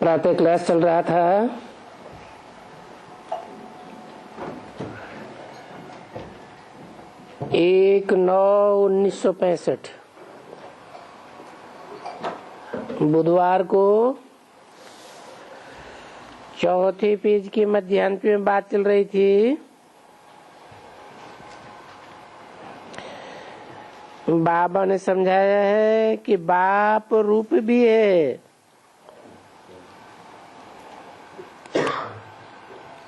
प्रातः क्लास चल रहा था। 1/9/1965 बुधवार को चौथे पेज के मध्यांत में बात चल रही थी। बाबा ने समझाया है कि बाप रूप भी है,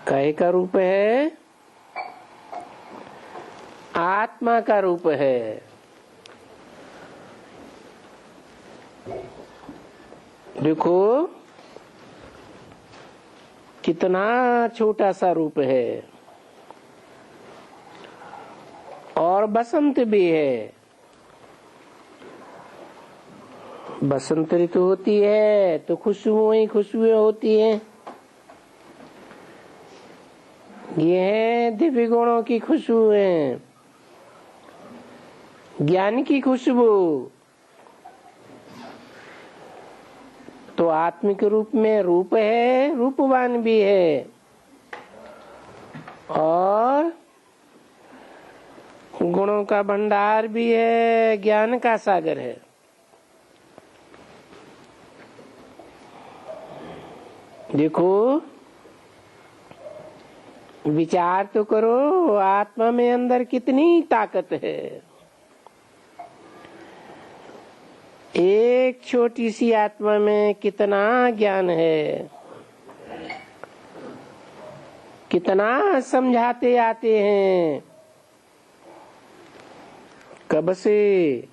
कहे का रूप है, आत्मा का रूप है। देखो कितना छोटा सा रूप है, और बसंत भी है। बसंत ऋतु होती है तो खुशबुएं खुशबुएं होती हैं। ये है दिव्य गुणों की खुशबुएं, ज्ञान की खुशबू। तो आत्मिक रूप में रूप है, रूपवान भी है, और गुणों का भंडार भी है, ज्ञान का सागर है। देखो विचार तो करो, आत्मा में अंदर कितनी ताकत है। एक छोटी सी आत्मा में कितना ज्ञान है, कितना समझाते आते हैं। कब से?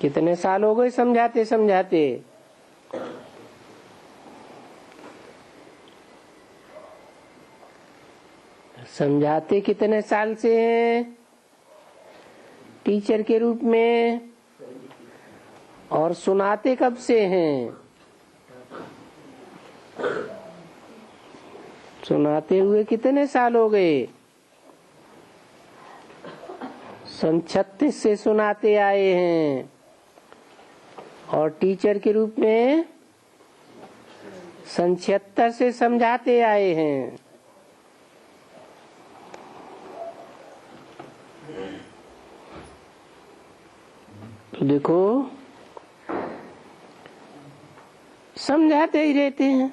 कितने साल हो गए समझाते समझाते? समझाते कितने साल से हैं टीचर के रूप में, और सुनाते कब से हैं? सुनाते हुए कितने साल हो गए? 36 से सुनाते आए हैं, और टीचर के रूप में 76 से समझाते आए हैं। तो देखो समझाते ही रहते हैं।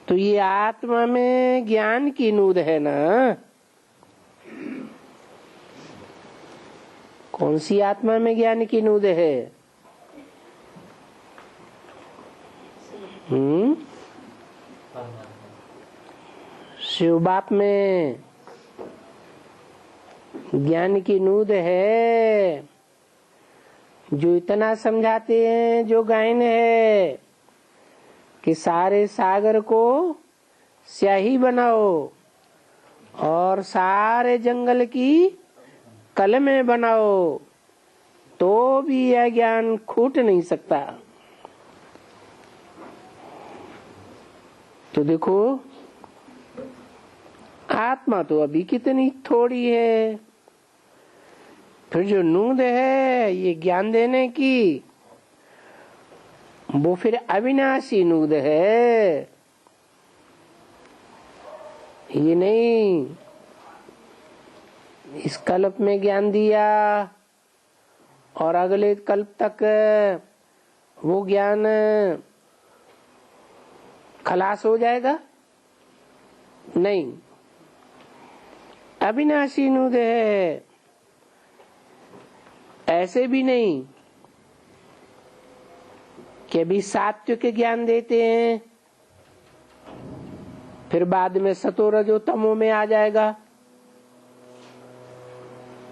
तो ये आत्मा में ज्ञान की नूद है ना। कौन सी आत्मा में ज्ञान की नूद है? शिव बाप में ज्ञान की नूद है, जो इतना समझाते हैं, जो गायन है कि सारे सागर को स्याही बनाओ और सारे जंगल की कलमें बनाओ, तो भी यह ज्ञान छूट नहीं सकता। तो देखो आत्मा तो अभी कितनी थोड़ी है, फिर जो नूद है ये ज्ञान देने की, वो फिर अविनाशी नूद है। ये नहीं इस कल्प में ज्ञान दिया और अगले कल्प तक वो ज्ञान खलास हो जाएगा, नहीं। अविनाशी नूद है। ऐसे भी नहीं कि अभी सात्विक ज्ञान देते हैं, फिर बाद में सतो रजो तमो में आ जाएगा।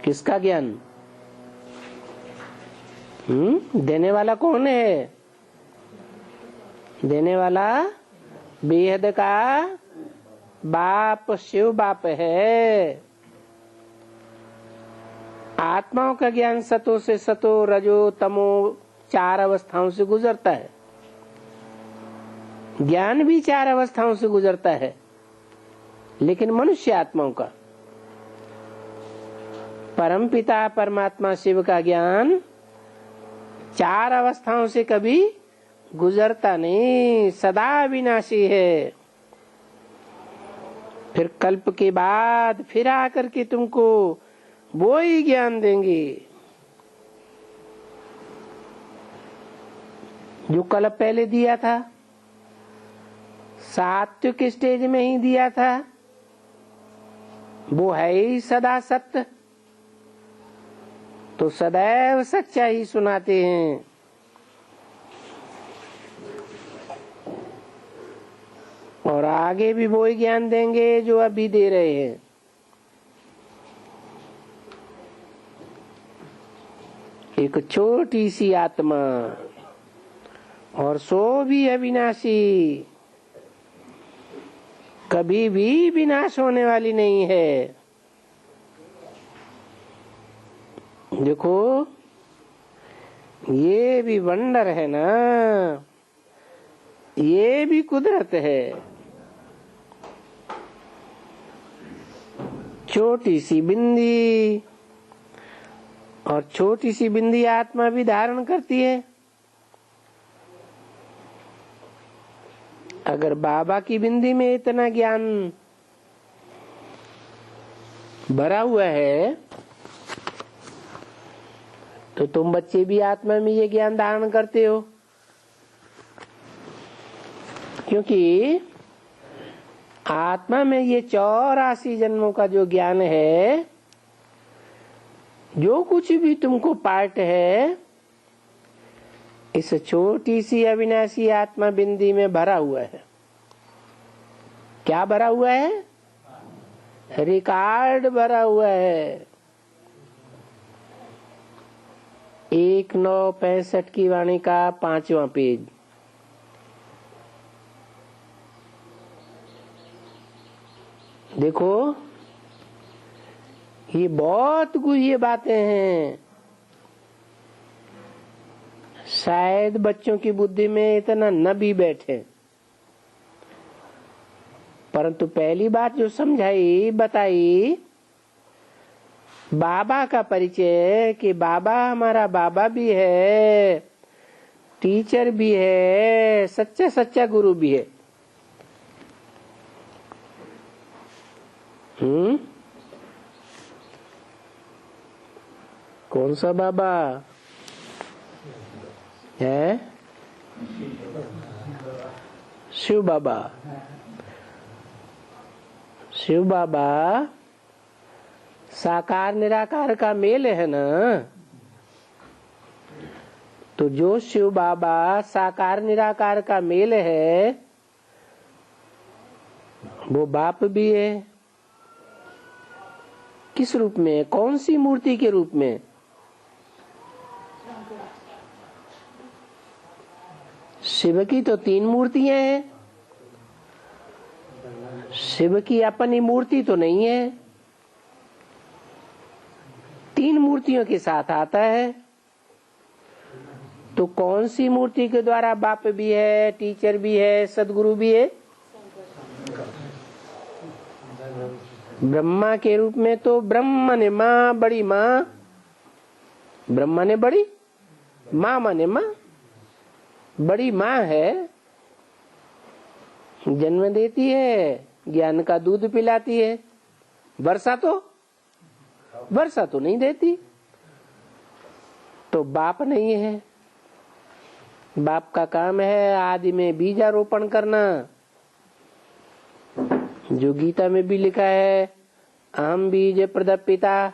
किसका ज्ञान? देने वाला कौन है? देने वाला बेहद का बाप, शिव बाप है। आत्माओं का ज्ञान सतो से सतो, रजो तमो 4 अवस्थाओं से गुजरता है। ज्ञान भी 4 अवस्थाओं से गुजरता है, लेकिन मनुष्य आत्माओं का परमपिता परमात्मा शिव का ज्ञान 4 अवस्थाओं से कभी गुजरता नहीं, सदा विनाशी है। फिर कल्प के बाद फिर आकर के तुमको वो ही ज्ञान देंगे जो कल्प पहले दिया था, सात्विक स्टेज में ही दिया था। वो है ही सदा सत्य, तो सदैव सच्चा ही सुनाते हैं। और आगे भी वो ही ज्ञान देंगे जो अभी दे रहे हैं। एक छोटी सी आत्मा और सो भी अविनाशी, कभी भी विनाश होने वाली नहीं है। देखो ये भी वंडर है ना, ये भी कुदरत है। छोटी सी बिंदी, और छोटी सी बिंदी आत्मा भी धारण करती है। अगर बाबा की बिंदी में इतना ज्ञान भरा हुआ है तो तुम बच्चे भी आत्मा में ये ज्ञान धारण करते हो, क्योंकि आत्मा में ये 84 जन्मों का जो ज्ञान है, जो कुछ भी तुमको पार्ट है, इस छोटी सी अविनाशी आत्मा बिंदी में भरा हुआ है। क्या भरा हुआ है? रिकॉर्ड भरा हुआ है। 1965 की वाणी का 5वां पेज। देखो ये बहुत गुह्य बातें हैं, शायद बच्चों की बुद्धि में इतना न भी बैठे, परंतु पहली बात जो समझाई बताई बाबा का परिचय, कि बाबा हमारा बाबा भी है, टीचर भी है, सच्चा सच्चा गुरु भी है। कौन सा बाबा है? शिव बाबा। शिव बाबा साकार निराकार का मेल है ना, तो जो शिव बाबा साकार निराकार का मेल है वो बाप भी है। किस रूप में? कौन सी मूर्ति के रूप में? शिव की तो 3 मूर्तियां हैं। शिव की अपनी मूर्ति तो नहीं है, 3 मूर्तियों के साथ आता है। तो कौन सी मूर्ति के द्वारा बाप भी है, टीचर भी है, सदगुरु भी है? ब्रह्मा के रूप में तो ब्रह्मा ने माँ, बड़ी माँ, ब्रह्मा ने बड़ी माँ माने माँ, बड़ी माँ है, जन्म देती है, ज्ञान का दूध पिलाती है। वर्षा तो नहीं देती, तो बाप नहीं है। बाप का काम है आदि में बीजारोपण करना, जो गीता में भी लिखा है, अहम बीज प्रदपिता,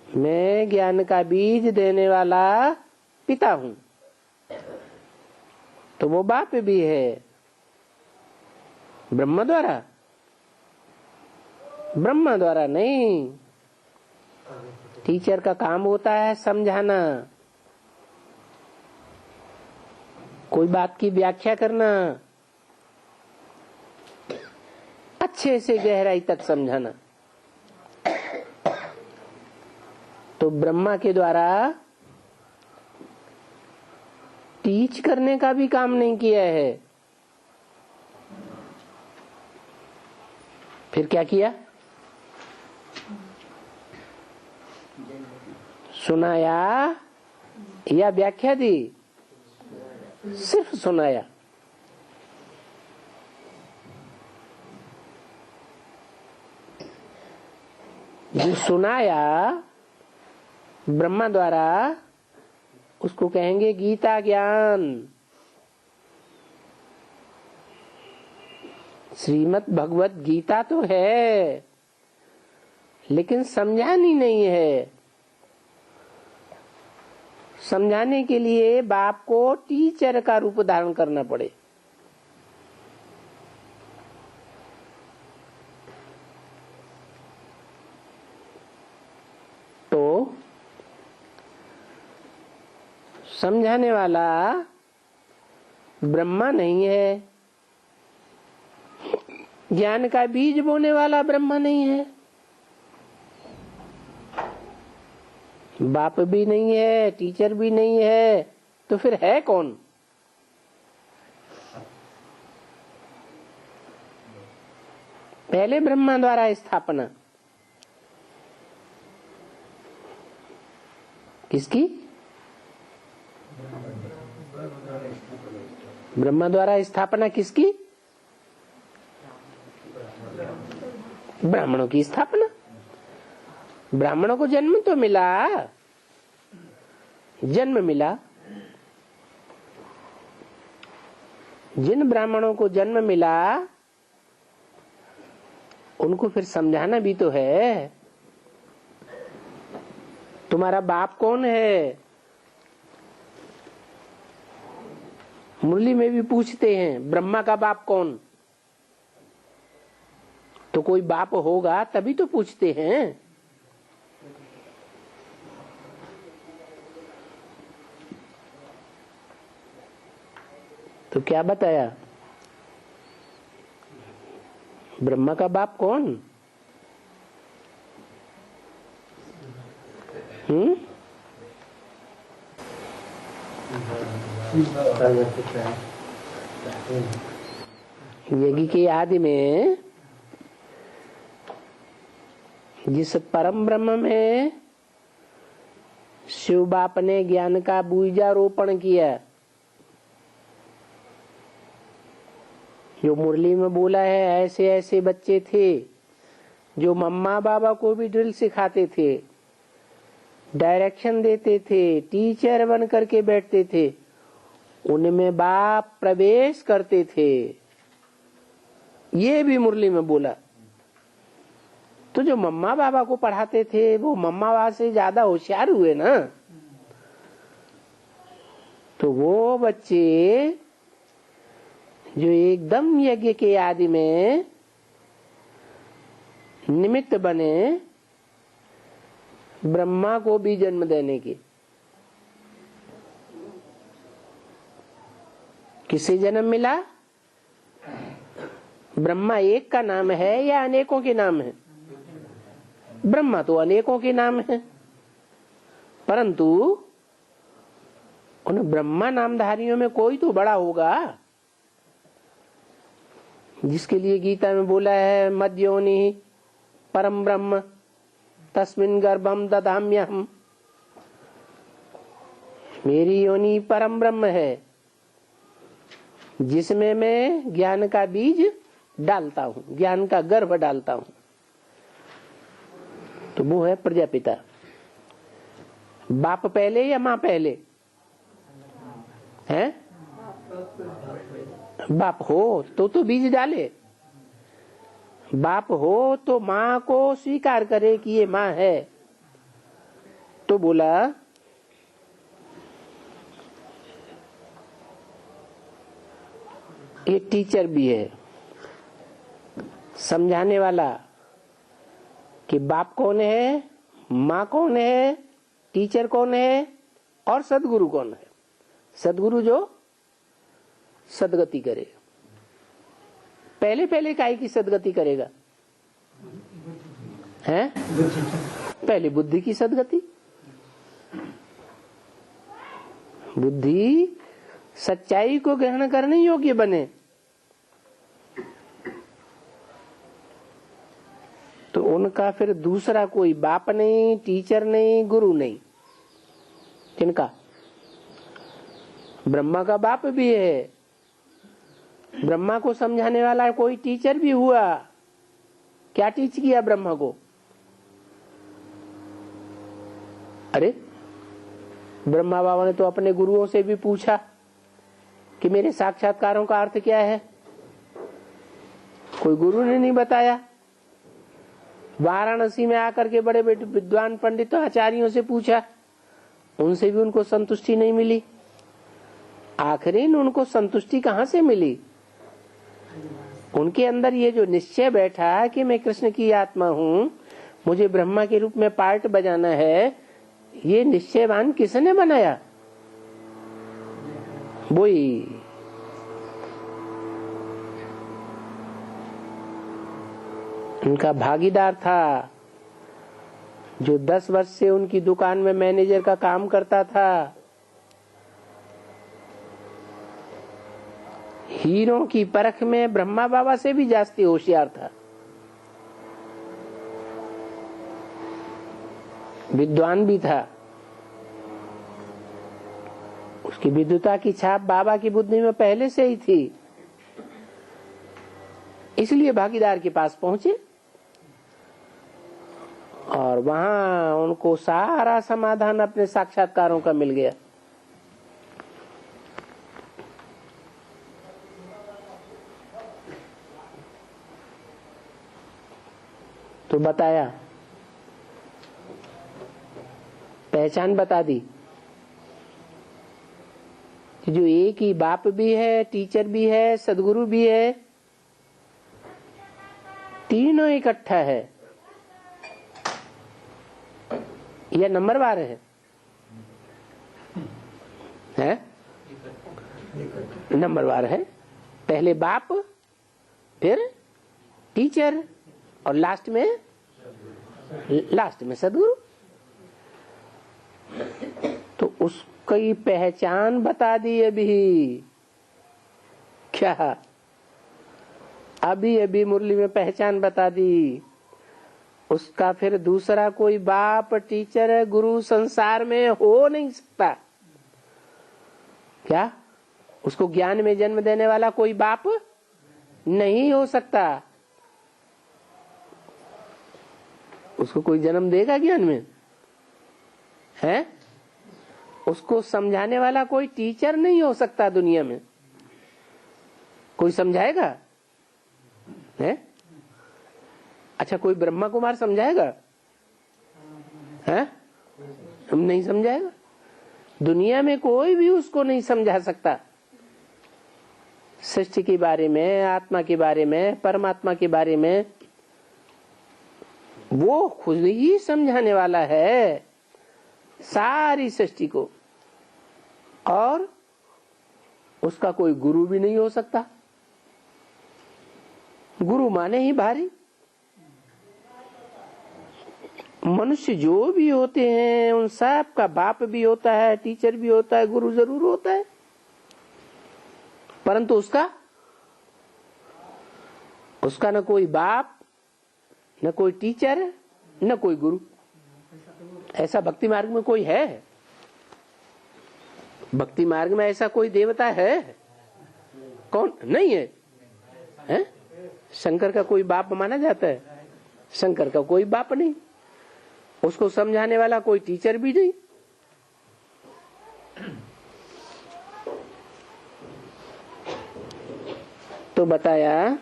मैं ज्ञान का बीज देने वाला पिता हूँ। तो वो बाप भी है। ब्रह्मा द्वारा नहीं। टीचर का काम होता है समझाना, कोई बात की व्याख्या करना, अच्छे से गहराई तक समझाना। तो ब्रह्मा के द्वारा टीच करने का भी काम नहीं किया है। फिर क्या किया? सुनाया या व्याख्या दी? सिर्फ सुनाया। जो सुनाया ब्रह्मा द्वारा उसको कहेंगे गीता ज्ञान। श्रीमद् भगवत गीता तो है लेकिन समझानी नहीं है। समझाने के लिए बाप को टीचर का रूप धारण करना पड़े। तो समझाने वाला ब्रह्मा नहीं है, ज्ञान का बीज बोने वाला ब्रह्मा नहीं है, बाप भी नहीं है, टीचर भी नहीं है, तो फिर है कौन? पहले ब्रह्मा द्वारा स्थापना किसकी? ब्रह्मा द्वारा स्थापना किसकी? ब्राह्मणों की स्थापना। ब्राह्मणों को जन्म तो मिला, जन्म मिला। जिन ब्राह्मणों को जन्म मिला उनको फिर समझाना भी तो है। तुम्हारा बाप कौन है? मुरली में भी पूछते हैं ब्रह्मा का बाप कौन? तो कोई बाप होगा तभी तो पूछते हैं। तो क्या बताया? ब्रह्मा का बाप कौन? यज्ञ की आदि में जिस परम ब्रह्म में शिव बाप ने ज्ञान का बीजारोपण किया, जो मुरली में बोला है, ऐसे ऐसे बच्चे थे जो मम्मा बाबा को भी ड्रिल सिखाते थे, डायरेक्शन देते थे, टीचर बन करके बैठते थे, उनमें बाप प्रवेश करते थे। ये भी मुरली में बोला। तो जो मम्मा बाबा को पढ़ाते थे वो मम्मा बाबा से ज्यादा होशियार हुए ना। तो वो बच्चे जो एकदम यज्ञ के आदि में निमित्त बने ब्रह्मा को भी जन्म देने की, किसे जन्म मिला? ब्रह्मा एक का नाम है या अनेकों के नाम है? ब्रह्मा तो अनेकों के नाम है, परंतु उन ब्रह्मा नामधारियों में कोई तो बड़ा होगा, जिसके लिए गीता में बोला है मद्योनि परम ब्रह्म तस्मिन् गर्भम दधाम्यहम्। मेरी योनि परम ब्रह्म है जिसमें मैं ज्ञान का बीज डालता हूँ, ज्ञान का गर्भ डालता हूँ। तो वो है प्रजापिता। बाप पहले या माँ पहले है? बाप हो तो बीज डाले, बाप हो तो माँ को स्वीकार करे कि ये माँ है। तो बोला ये टीचर भी है, समझाने वाला कि बाप कौन है, माँ कौन है, टीचर कौन है और सदगुरु कौन है। सदगुरु जो सदगति करे। पहले पहले काहे की सदगति करेगा? हैं? पहले बुद्धि की सदगति। बुद्धि सच्चाई को ग्रहण करने योग्य बने तो उनका फिर दूसरा कोई बाप नहीं, टीचर नहीं, गुरु नहीं, किनका? ब्रह्मा का बाप भी है, ब्रह्मा को समझाने वाला कोई टीचर भी हुआ। क्या टीच किया ब्रह्मा को? अरे ब्रह्मा बाबा ने तो अपने गुरुओं से भी पूछा कि मेरे साक्षात्कारों का अर्थ क्या है, कोई गुरु ने नहीं बताया। वाराणसी में आकर के बड़े बड़े विद्वान पंडितों आचार्यों से पूछा, उनसे भी उनको संतुष्टि नहीं मिली। आखिरी उनको संतुष्टि कहाँ से मिली? उनके अंदर ये जो निश्चय बैठा कि मैं कृष्ण की आत्मा हूँ, मुझे ब्रह्मा के रूप में पार्ट बजाना है, ये निश्चयवान किसने बनाया? वही उनका भागीदार था, जो 10 वर्ष से उनकी दुकान में मैनेजर का काम करता था। हीरों की परख में ब्रह्मा बाबा से भी जास्ती होशियार था, विद्वान भी था। उसकी विद्वता की छाप बाबा की बुद्धि में पहले से ही थी, इसलिए भागीदार के पास पहुंचे और वहां उनको सारा समाधान अपने साक्षात्कारों का मिल गया। तो बताया, पहचान बता दी कि जो एक ही बाप भी है, टीचर भी है, सदगुरु भी है, तीनों इकट्ठा है। यह नंबरवार है नंबरवार है। पहले बाप, फिर टीचर और लास्ट में सदगुरु। तो उसकी पहचान बता दी अभी। क्या? अभी मुरली में पहचान बता दी। उसका फिर दूसरा कोई बाप, टीचर, गुरु संसार में हो नहीं सकता। क्या? उसको ज्ञान में जन्म देने वाला कोई बाप नहीं हो सकता। उसको कोई जन्म देगा ज्ञान में? है? उसको समझाने वाला कोई टीचर नहीं हो सकता दुनिया में। कोई समझाएगा? है? अच्छा, कोई ब्रह्मा कुमार समझाएगा? है? हम नहीं समझाएगा। दुनिया में कोई भी उसको नहीं समझा सकता। सृष्टि के बारे में, आत्मा के बारे में, परमात्मा के बारे में वो खुद ही समझाने वाला है सारी सृष्टि को, और उसका कोई गुरु भी नहीं हो सकता। गुरु माने ही भारी। मनुष्य जो भी होते हैं उन सब का बाप भी होता है, टीचर भी होता है, गुरु जरूर होता है, परंतु उसका न कोई बाप, न कोई टीचर, न कोई गुरु। ऐसा भक्ति मार्ग में कोई है? भक्ति मार्ग में ऐसा कोई देवता है? कौन? नहीं है, है? शंकर का कोई बाप माना जाता है? शंकर का कोई बाप नहीं, उसको समझाने वाला कोई टीचर भी नहीं। तो बताया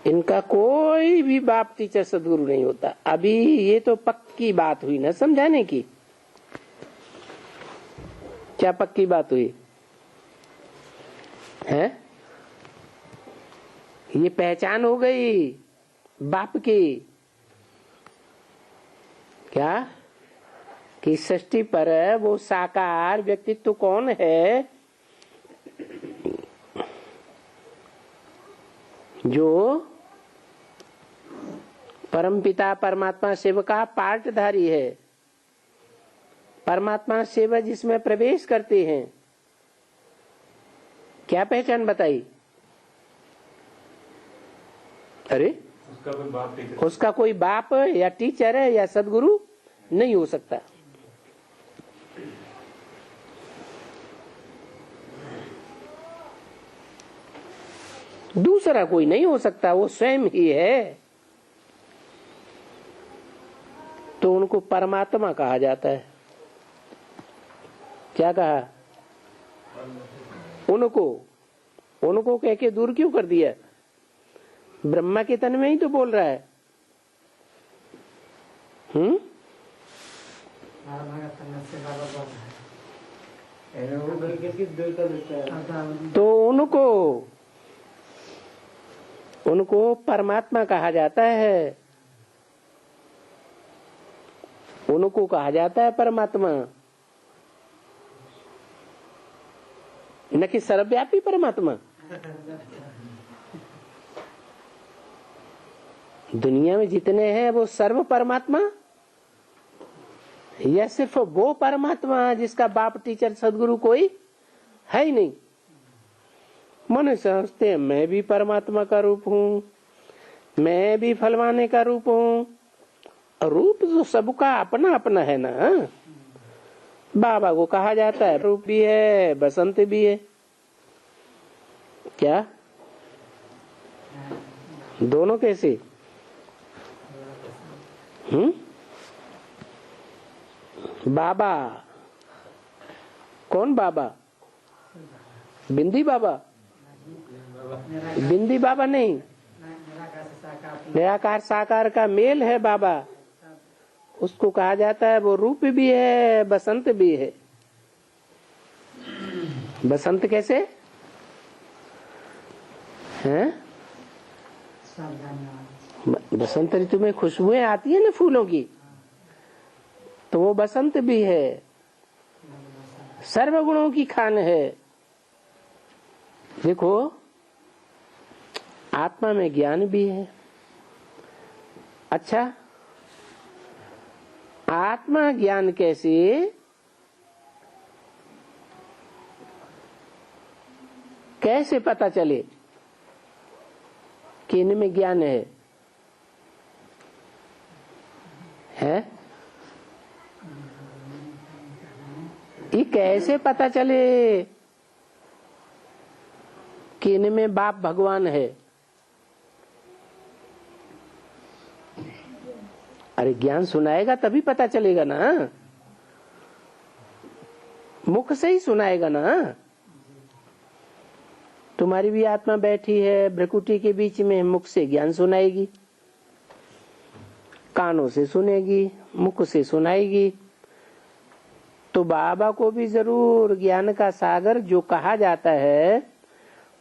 इनका कोई भी बाप, टीचर, सदगुरु नहीं होता। अभी ये तो पक्की बात हुई ना समझाने की। क्या पक्की बात हुई है? ये पहचान हो गई बाप की। क्या? कि सृष्टि पर वो साकार व्यक्तित्व कौन है जो परमपिता परमात्मा शिव का पार्टधारी है। परमात्मा शिव जिसमें प्रवेश करते हैं। क्या पहचान बताई? अरे उसका कोई बाप या टीचर है या सदगुरु नहीं हो सकता। दूसरा कोई नहीं हो सकता, वो स्वयं ही है। तो उनको परमात्मा कहा जाता है। क्या कहा? उनको कह के दूर क्यों कर दिया? ब्रह्मा के तन में ही तो बोल रहा है। तो उनको परमात्मा कहा जाता है, उनको कहा जाता है परमात्मा, न कि सर्वव्यापी परमात्मा। दुनिया में जितने हैं वो सर्व परमात्मा, या सिर्फ वो परमात्मा जिसका बाप टीचर सदगुरु कोई है ही नहीं। मनुष्य समझते हैं मैं भी परमात्मा का रूप हूँ, मैं भी फलवाने का रूप हूँ। रूप तो सबका अपना अपना है ना। बाबा को कहा जाता है रूप भी है, बसंत भी है। क्या दोनों कैसे? बाबा कौन? बाबा बिंदी बाबा? बिंदी बाबा नहीं, निराकार साकार का मेल है बाबा। उसको कहा जाता है वो रूप भी है, बसंत भी है। बसंत कैसे हैं? बसंत ऋतु में खुशबुएं आती है ना फूलों की, तो वो बसंत भी है, सर्वगुणों की खान है। देखो आत्मा में ज्ञान भी है। अच्छा, आत्मा ज्ञान कैसे? कैसे पता चले कि इनमें ज्ञान है? ये कैसे पता चले कि इनमें बाप भगवान है? अरे ज्ञान सुनाएगा तभी पता चलेगा ना, मुख से ही सुनाएगा ना। तुम्हारी भी आत्मा बैठी है भ्रकुटी के बीच में, मुख से ज्ञान सुनाएगी, कानों से सुनेगी, मुख से सुनाएगी। तो बाबा को भी जरूर ज्ञान का सागर जो कहा जाता है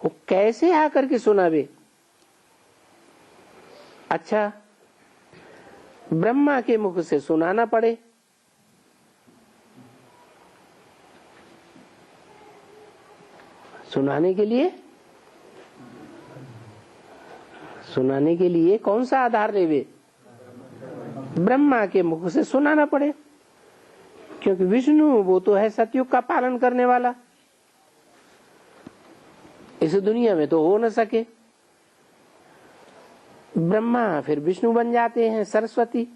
वो कैसे आकर के सुनावे? अच्छा, ब्रह्मा के मुख से सुनाना पड़े, सुनाने के लिए कौन सा आधार लेवे? ब्रह्मा के मुख से सुनाना पड़े, क्योंकि विष्णु वो तो है सतयुग का पालन करने वाला। इस दुनिया में तो हो न सके। ब्रह्मा फिर विष्णु बन जाते हैं, सरस्वती।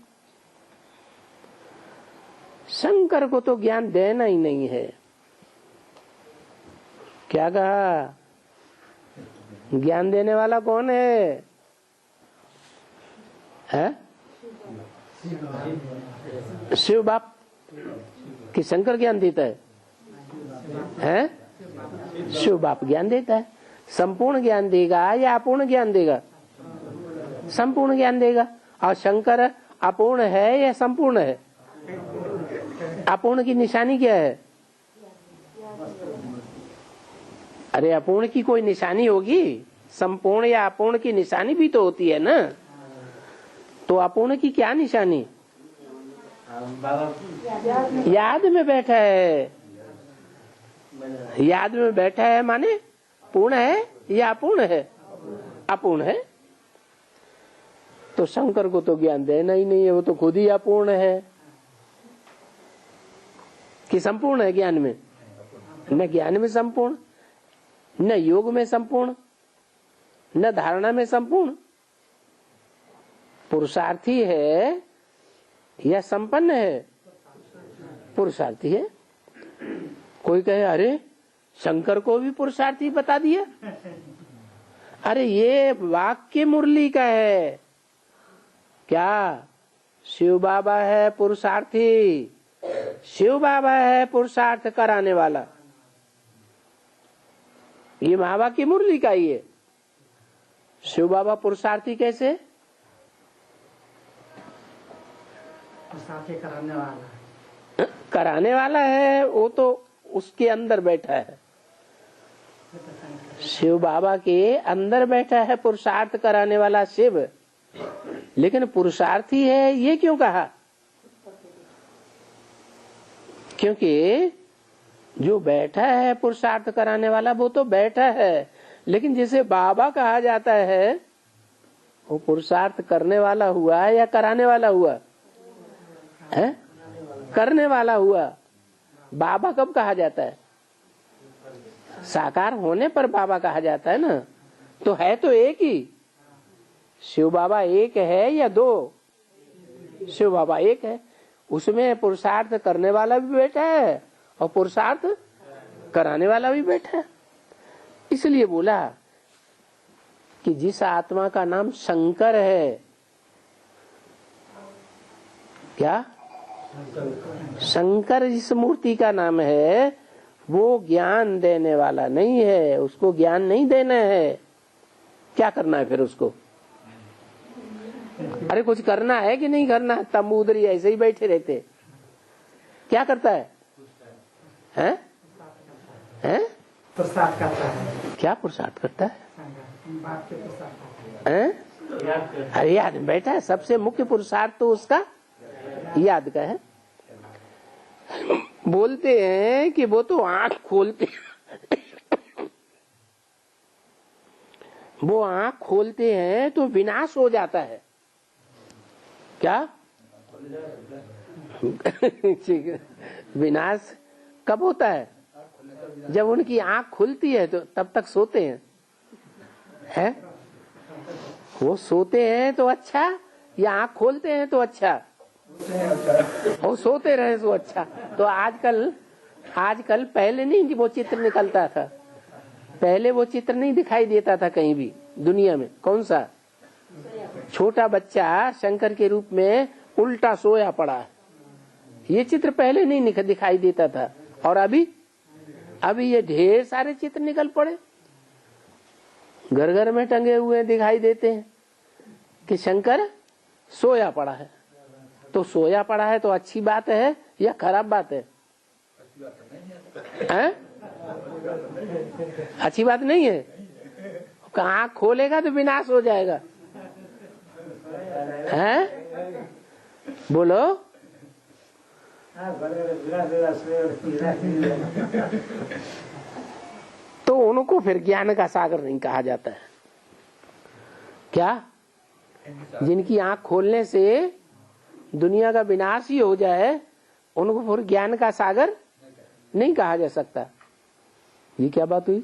शंकर को तो ज्ञान देना ही नहीं है। क्या कहा? ज्ञान देने वाला कौन है? शिव बाप। कि शंकर ज्ञान देता है? शिव बाप ज्ञान देता है। संपूर्ण ज्ञान देगा या अपूर्ण ज्ञान देगा? संपूर्ण ज्ञान देगा। और शंकर अपूर्ण है या संपूर्ण है? अपूर्ण की निशानी क्या है? अरे अपूर्ण की कोई निशानी होगी, संपूर्ण या अपूर्ण की निशानी भी तो होती है ना। तो अपूर्ण की क्या निशानी? याद में बैठा है। याद में बैठा है माने पूर्ण है या अपूर्ण है? अपूर्ण है। तो शंकर को तो ज्ञान देना ही नहीं है, वो तो खुद ही अपूर्ण है। कि संपूर्ण है ज्ञान में? न ज्ञान में संपूर्ण, न योग में संपूर्ण, न धारणा में संपूर्ण। पुरुषार्थी है या संपन्न है? पुरुषार्थी है। कोई कहे अरे शंकर को भी पुरुषार्थी बता दिया। अरे ये वाक्य मुरली का है क्या? शिव बाबा है पुरुषार्थी, शिव बाबा है पुरुषार्थ कराने वाला। ये महावाक्य मुरली का ही है। शिव बाबा पुरुषार्थी कैसे? कराने वाला है, वो तो उसके अंदर बैठा है। शिव बाबा के अंदर बैठा है पुरुषार्थ कराने वाला शिव। लेकिन पुरुषार्थी है ये क्यों कहा? क्योंकि जो बैठा है पुरुषार्थ कराने वाला वो तो बैठा है, लेकिन जिसे बाबा कहा जाता है वो पुरुषार्थ करने वाला हुआ या कराने वाला हुआ है? करने वाला हुआ। बाबा कब कहा जाता है? साकार होने पर बाबा कहा जाता है ना। तो है तो एक ही। शिव बाबा एक है या दो? शिव बाबा एक है। उसमें पुरुषार्थ करने वाला भी बैठा है और पुरुषार्थ कराने वाला भी बैठा है। इसलिए बोला कि जिस आत्मा का नाम शंकर है, क्या शंकर जिस मूर्ति का नाम है वो ज्ञान देने वाला नहीं है, उसको ज्ञान नहीं देना है। क्या करना है फिर उसको? अरे कुछ करना है कि नहीं करना है? तंबूदरी ऐसे ही बैठे रहते। क्या करता है? हैं? हैं? पुरुषार्थ करता है। क्या पुरुषार्थ करता है? अरे याद बैठा है। सबसे मुख्य पुरुषार्थ तो उसका याद का है। बोलते हैं कि वो तो आंख खोलते वो आंख खोलते हैं तो विनाश हो जाता है। क्या? विनाश कब होता है? जब उनकी आंख खुलती है तो तब तक सोते हैं। वो सोते हैं तो अच्छा या आंख खोलते हैं तो अच्छा? वो सोते रहे तो अच्छा। तो आजकल पहले नहीं कि वो चित्र निकलता था। पहले वो चित्र नहीं दिखाई देता था कहीं भी दुनिया में। कौन सा? छोटा बच्चा शंकर के रूप में उल्टा सोया पड़ा है। ये चित्र पहले नहीं दिखाई देता था। और अभी ये ढेर सारे चित्र निकल पड़े, घर घर में टंगे हुए दिखाई देते हैं कि शंकर सोया पड़ा है। तो सोया पड़ा है तो अच्छी बात है या खराब बात है? अच्छी बात नहीं है। आँख खोलेगा तो विनाश हो जाएगा। हैं? बोलो। तो उनको फिर ज्ञान का सागर नहीं कहा जाता है। क्या? जिनकी आंख खोलने से दुनिया का विनाश ही हो जाए उनको फिर ज्ञान का सागर नहीं कहा जा सकता। ये क्या बात हुई?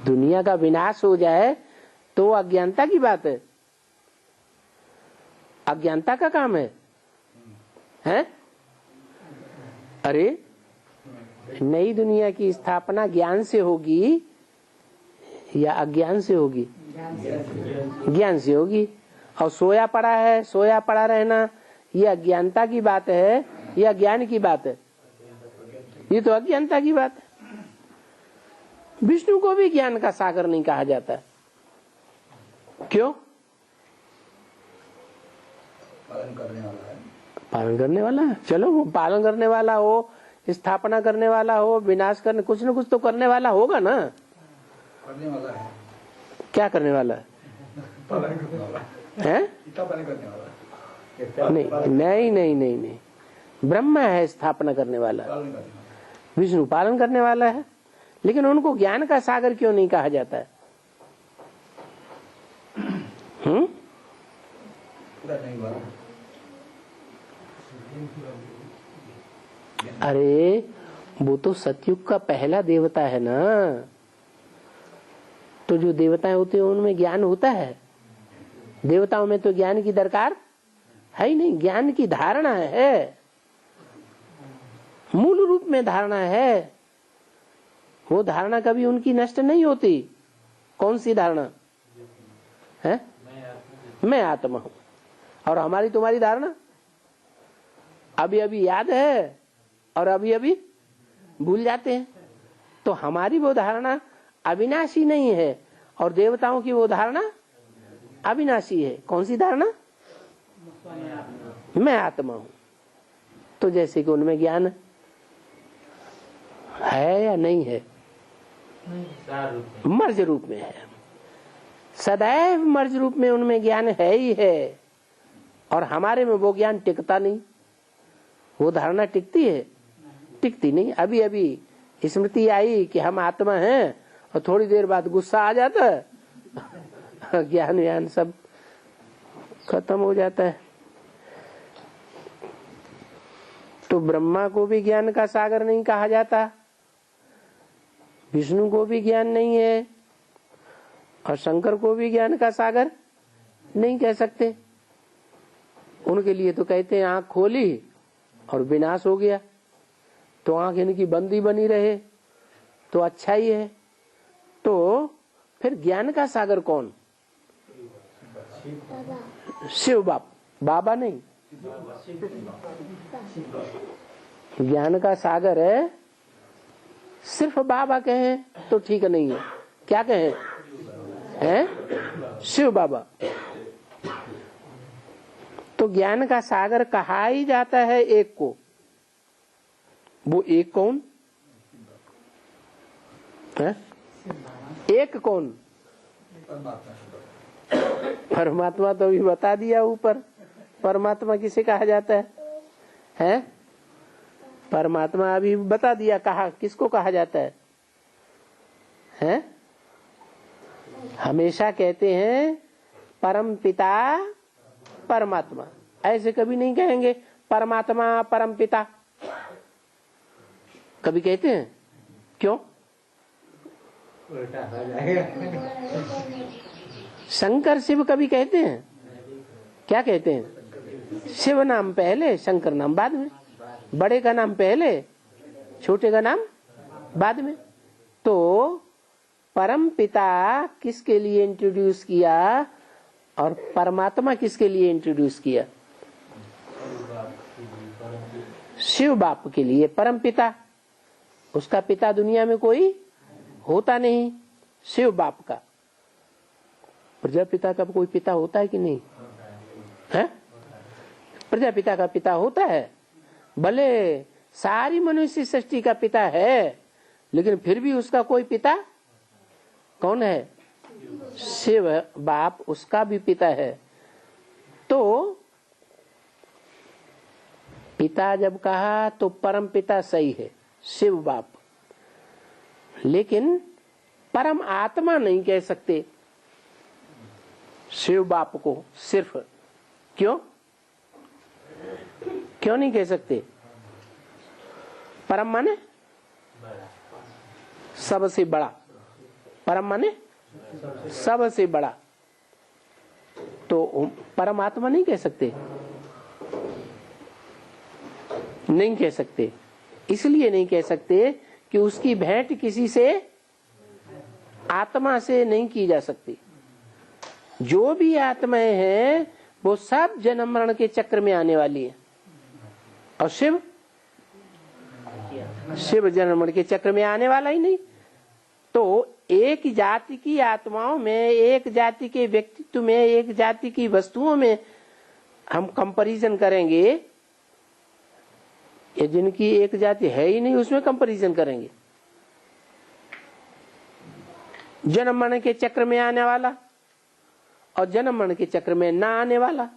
दुनिया का विनाश हो जाए तो अज्ञानता की बात है। अज्ञानता का काम है। हैं? अरे नई दुनिया की स्थापना ज्ञान से होगी या अज्ञान से होगी? ज्ञान से होगी। और सोया पड़ा रहना ये अज्ञानता की बात है या ज्ञान की बात है? ये तो अज्ञानता की बात है। विष्णु को भी ज्ञान का सागर नहीं कहा जाता। क्यों? पालन करने वाला है। चलो वो पालन करने वाला हो, स्थापना करने वाला हो, विनाश करने, कुछ न कुछ तो करने वाला होगा ना। करने वाला है। क्या करने वाला है? हैं? नहीं। ब्रह्मा है स्थापना करने वाला, विष्णु पालन करने वाला है। लेकिन उनको ज्ञान का सागर क्यों नहीं कहा जाता है? अरे वो तो सतयुग का पहला देवता है ना। तो जो देवताएं होते हैं उनमें ज्ञान होता है? देवताओं में तो ज्ञान की दरकार है ही नहीं। ज्ञान की धारणा है, मूल रूप में धारणा है। वो धारणा कभी उनकी नष्ट नहीं होती। कौन सी धारणा है? मैं आत्मा हूं। और हमारी तुम्हारी धारणा अभी अभी याद है और अभी अभी भूल जाते हैं। तो हमारी वो धारणा अविनाशी नहीं है और देवताओं की वो धारणा अविनाशी है। कौन सी धारणा? मैं आत्मा हूं। तो जैसे कि उनमें ज्ञान है या नहीं है? मर्ज रूप में है, सदैव मर्ज रूप में उनमें ज्ञान है ही है। और हमारे में वो ज्ञान टिकता नहीं। वो धारणा टिकती है? टिकती नहीं। अभी अभी स्मृति आई कि हम आत्मा हैं और थोड़ी देर बाद गुस्सा आ जाता है, ज्ञान व्यान सब खत्म हो जाता है। तो ब्रह्मा को भी ज्ञान का सागर नहीं कहा जाता, विष्णु को भी ज्ञान नहीं है और शंकर को भी ज्ञान का सागर नहीं कह सकते। उनके लिए तो कहते हैं आंख खोली और विनाश हो गया, तो आंख इनकी बंदी बनी रहे तो अच्छा ही है। तो फिर ज्ञान का सागर कौन? शिव बाप, बाबा नहीं। ज्ञान का सागर है, सिर्फ बाबा कहें तो ठीक नहीं है। क्या कहें? हैं? शिव बाबा। तो ज्ञान का सागर कहा ही जाता है एक को। वो एक कौन है? एक कौन? परमात्मा तो अभी बता दिया ऊपर। परमात्मा किसे कहा जाता है? हैं? परमात्मा अभी बता दिया, कहा किसको कहा जाता है? हैं? हमेशा कहते हैं परम पिता परमात्मा, ऐसे कभी नहीं कहेंगे परमात्मा परम पिता। कभी कहते हैं? क्यों? उल्टा हो जाएगा। शंकर शिव कभी कहते हैं? क्या कहते हैं? शिव नाम पहले, शंकर नाम बाद में। बड़े का नाम पहले, छोटे का नाम बाद में। तो परम पिता किसके लिए इंट्रोड्यूस किया और परमात्मा किसके लिए इंट्रोड्यूस किया? शिव बाप के लिए परम पिता। उसका पिता दुनिया में कोई होता नहीं, शिव बाप का। प्रजापिता का कोई पिता होता है कि नहीं है? प्रजापिता का पिता होता है, भले सारी मनुष्य सृष्टि का पिता है, लेकिन फिर भी उसका कोई पिता कौन है? शिव बाप उसका भी पिता है। तो पिता जब कहा तो परम पिता सही है, शिव बाप। लेकिन परम आत्मा नहीं कह सकते शिव बाप को सिर्फ। क्यों? क्यों नहीं कह सकते? परम माने सबसे बड़ा, परम माने सबसे बड़ा। तो परमात्मा नहीं कह सकते, नहीं कह सकते। इसलिए नहीं कह सकते कि उसकी भेंट किसी से, आत्मा से नहीं की जा सकती। जो भी आत्माएं हैं वो सब जन्म मरण के चक्र में आने वाली है। और शिव, शिव जन्म मरण के चक्र में आने वाला ही नहीं। तो एक जाति की आत्माओं में, एक जाति के व्यक्तित्व में, एक जाति की वस्तुओं में हम कंपैरिजन करेंगे, ये जिनकी एक जाति है ही नहीं उसमें कंपैरिजन करेंगे। जन्म मरण के चक्र में आने वाला और जन्म मरण के चक्र में ना आने वाला।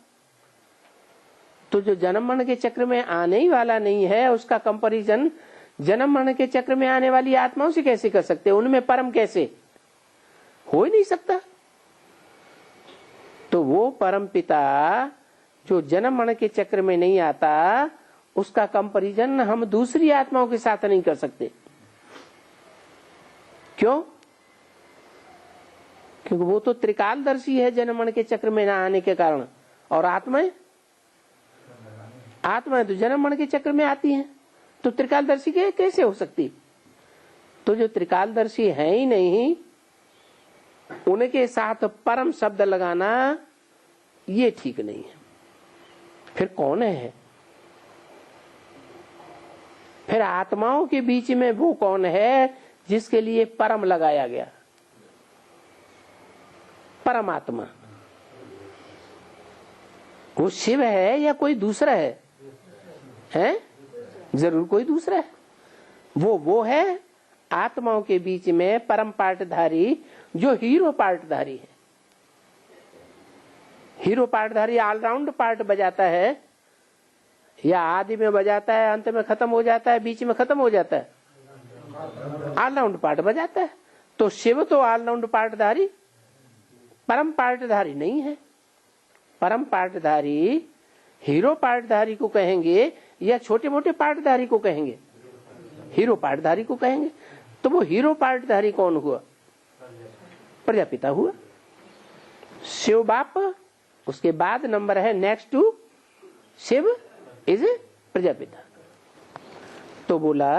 तो जो जन्म मरण के चक्र में आने ही वाला नहीं है, उसका कंपैरिजन जन्म मरण के चक्र में आने वाली आत्माओं से कैसे कर सकते? उनमें परम कैसे हो ही नहीं सकता। तो वो परम पिता जो जन्म मरण के चक्र में नहीं आता, उसका कंपैरिजन हम दूसरी आत्माओं के साथ नहीं कर सकते। क्यों? क्योंकि वो तो त्रिकालदर्शी है जन्म मरण के चक्र में ना आने के कारण, और आत्माएं तो जन्म मरण के चक्र में आती हैं, तो त्रिकालदर्शी कैसे हो सकती? तो जो त्रिकालदर्शी है ही नहीं, उनके साथ परम शब्द लगाना ये ठीक नहीं है। फिर कौन है? फिर आत्माओं के बीच में वो कौन है जिसके लिए परम लगाया गया? परमात्मा। वो शिव है या कोई दूसरा है? जरूर कोई दूसरा है। वो है आत्माओं के बीच में परम पार्टधारी, जो हीरो पार्टधारी है। हीरो पार्टधारी ऑलराउंड पार्ट बजाता है, या आदि में बजाता है, अंत में खत्म हो जाता है, बीच में खत्म हो जाता है, ऑलराउंड पार्ट बजाता है। तो शिव तो ऑलराउंड पार्टधारी, परम पार्टधारी नहीं है। परम पार्टधारी हीरो पार्टधारी को कहेंगे या छोटे मोटे पार्टधारी को कहेंगे? हीरो पार्टधारी को कहेंगे। तो वो हीरो पार्टधारी कौन हुआ? प्रजापिता हुआ, शिव बाप। उसके बाद नंबर है next to Shiv is Prajapita. तो बोला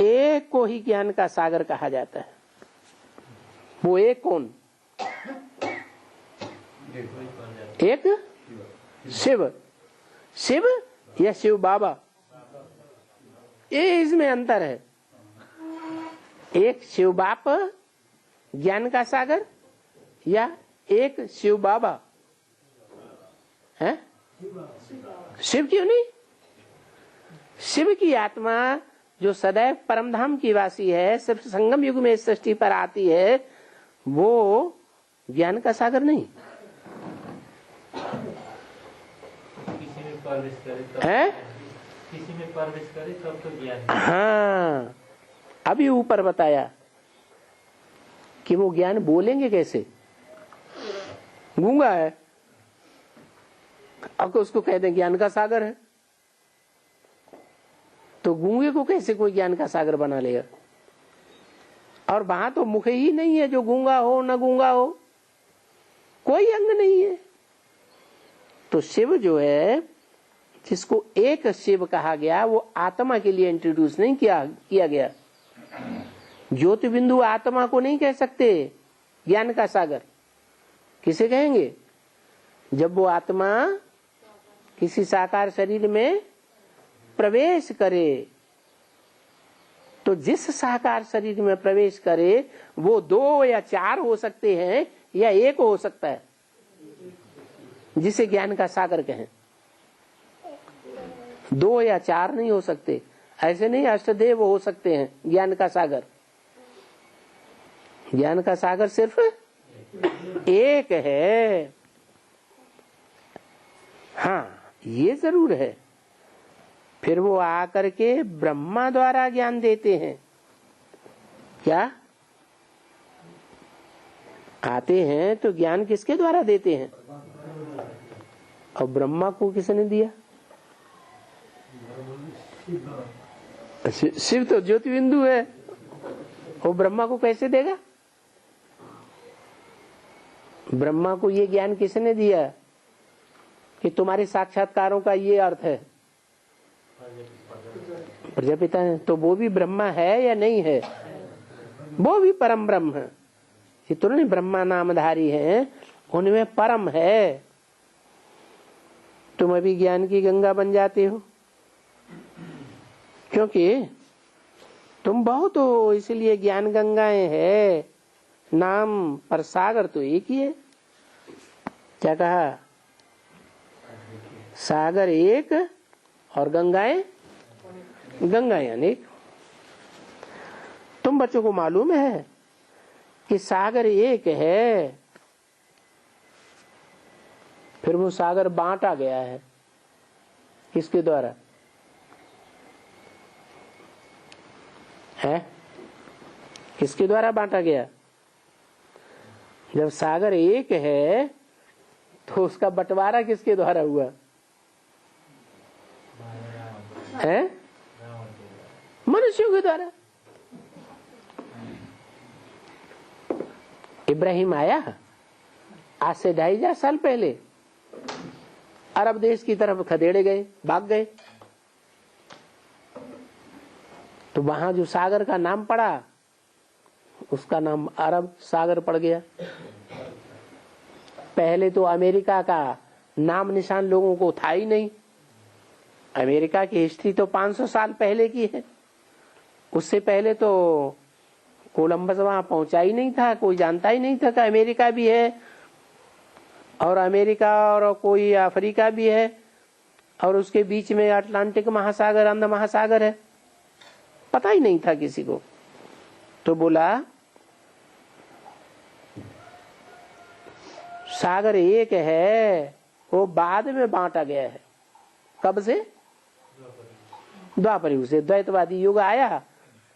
एक को ही ज्ञान का सागर कहा जाता है। वो एक कौन? एक शिव। शिव या शिव बाबा, ये इसमें अंतर है। एक शिव बाप ज्ञान का सागर, या एक शिव बाबा है? शिव क्यों नहीं? शिव की आत्मा जो सदैव परमधाम की वासी है, सिर्फ संगम युग में इस सृष्टि पर आती है, वो ज्ञान का सागर नहीं है। किसी में प्रवेश करे तब तो ज्ञान। हाँ, अभी ऊपर बताया कि वो ज्ञान बोलेंगे कैसे? गूंगा है, अब उसको कह दें ज्ञान का सागर है, तो गूंगे को कैसे कोई ज्ञान का सागर बना लेगा? और वहां तो मुख ही नहीं है, जो गूंगा हो न गूंगा हो, कोई अंग नहीं है। तो शिव जो है, जिसको एक शिव कहा गया, वो आत्मा के लिए इंट्रोड्यूस नहीं किया गया। ज्योति बिंदु आत्मा को नहीं कह सकते ज्ञान का सागर। किसे कहेंगे? जब वो आत्मा किसी साकार शरीर में प्रवेश करे। तो जिस साकार शरीर में प्रवेश करे वो 2 या 4 हो सकते हैं, या एक हो सकता है, जिसे ज्ञान का सागर कहें। 2 या 4 नहीं हो सकते। ऐसे नहीं अष्टदेव हो सकते हैं ज्ञान का सागर। ज्ञान का सागर सिर्फ एक है। हाँ, ये जरूर है। फिर वो आकर के ब्रह्मा द्वारा ज्ञान देते हैं। क्या आते हैं तो ज्ञान किसके द्वारा देते हैं? और ब्रह्मा को किसने दिया? शिव तो ज्योति बिंदु है, वो ब्रह्मा को कैसे देगा? ब्रह्मा को ये ज्ञान किसने दिया कि तुम्हारे साक्षात्कारों का ये अर्थ है? प्रजापिता है। तो वो भी ब्रह्मा है या नहीं है? वो भी परम ब्रह्म है। जितने ब्रह्मा नामधारी हैं उनमें परम है। तुम अभी ज्ञान की गंगा बन जाते हो क्योंकि तुम बहुत हो, इसलिए ज्ञान गंगाएं है। नाम पर सागर तो एक ही है। क्या कहा? सागर एक और गंगाएं अनेक। तुम बच्चों को मालूम है कि सागर एक है, फिर वो सागर बांटा गया है। किसके द्वारा है? किसके द्वारा बांटा गया? जब सागर एक है तो उसका बंटवारा किसके द्वारा हुआ है? मनुष्यों के द्वारा। इब्राहिम आया आज से 2500 साल पहले, अरब देश की तरफ खदेड़े गए, भाग गए, तो वहां जो सागर का नाम पड़ा उसका नाम अरब सागर पड़ गया। पहले तो अमेरिका का नाम निशान लोगों को था ही नहीं। अमेरिका की हिस्ट्री तो 500 साल पहले की है, उससे पहले तो कोलंबस वहां पहुंचा ही नहीं था, कोई जानता ही नहीं था कि अमेरिका भी है, और अमेरिका और कोई अफ्रीका भी है, और उसके बीच में अटलांटिक महासागर, अंध महासागर है, पता ही नहीं था किसी को। तो बोला सागर एक है, वो बाद में बांटा गया है। कब से? द्वापर युग से। द्वैतवादी युग आया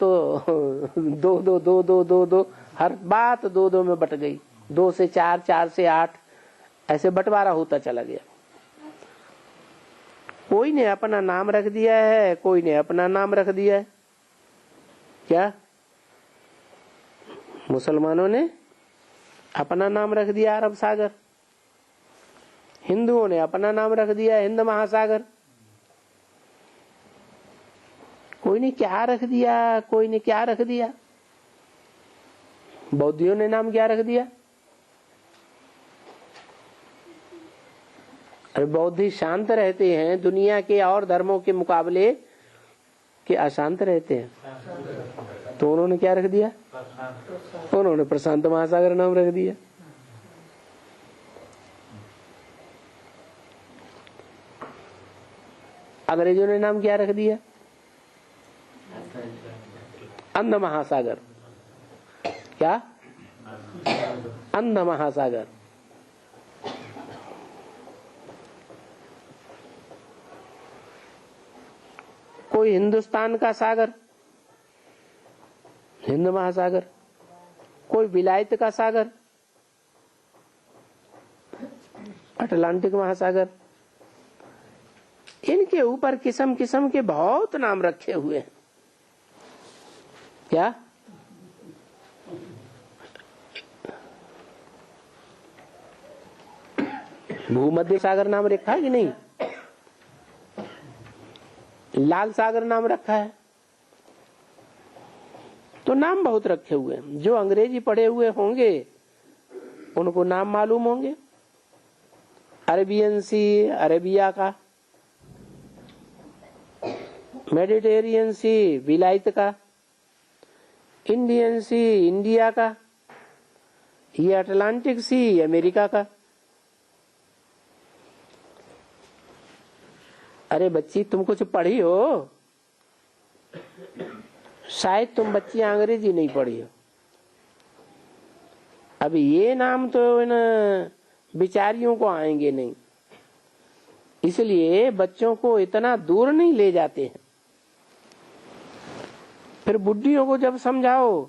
तो दो दो दो दो दो दो, हर बात दो दो में बट गई, 2 से 4, 4 से 8, ऐसे बंटवारा होता चला गया। कोई ने अपना नाम रख दिया है, कोई ने अपना नाम रख दिया है। क्या मुसलमानों ने अपना नाम रख दिया अरब सागर, हिंदुओं ने अपना नाम रख दिया हिंद महासागर। कोई ने क्या रख दिया, कोई ने क्या रख दिया। बौद्धियों ने नाम क्या रख दिया? अरे बौद्धि शांत रहते हैं, दुनिया के और धर्मों के मुकाबले के अशांत रहते हैं, तो उन्होंने क्या रख दिया? उन्होंने प्रशांत महासागर नाम रख दिया। अंग्रेजों ने नाम क्या रख दिया? अंध महासागर। क्या? अंध महासागर। कोई हिंदुस्तान का सागर, हिंद महासागर, कोई विलायत का सागर, अटलांटिक महासागर। इनके ऊपर किस्म किस्म के बहुत नाम रखे हुए हैं। क्या? भूमध्य सागर नाम रखा है कि नहीं? लाल सागर नाम रखा है। तो नाम बहुत रखे हुए हैं। जो अंग्रेजी पढ़े हुए होंगे उनको नाम मालूम होंगे। अरेबियन सी अरेबिया का, मेडिटेरियन सी विलायत का, इंडियन सी इंडिया का, ये अटलांटिक सी अमेरिका का। अरे बच्ची तुम कुछ पढ़ी हो? शायद तुम बच्ची अंग्रेजी नहीं पढ़ी हो। अब ये नाम तो इन बिचारियों को आएंगे नहीं, इसलिए बच्चों को इतना दूर नहीं ले जाते हैं। फिर बुढ़ियों को जब समझाओ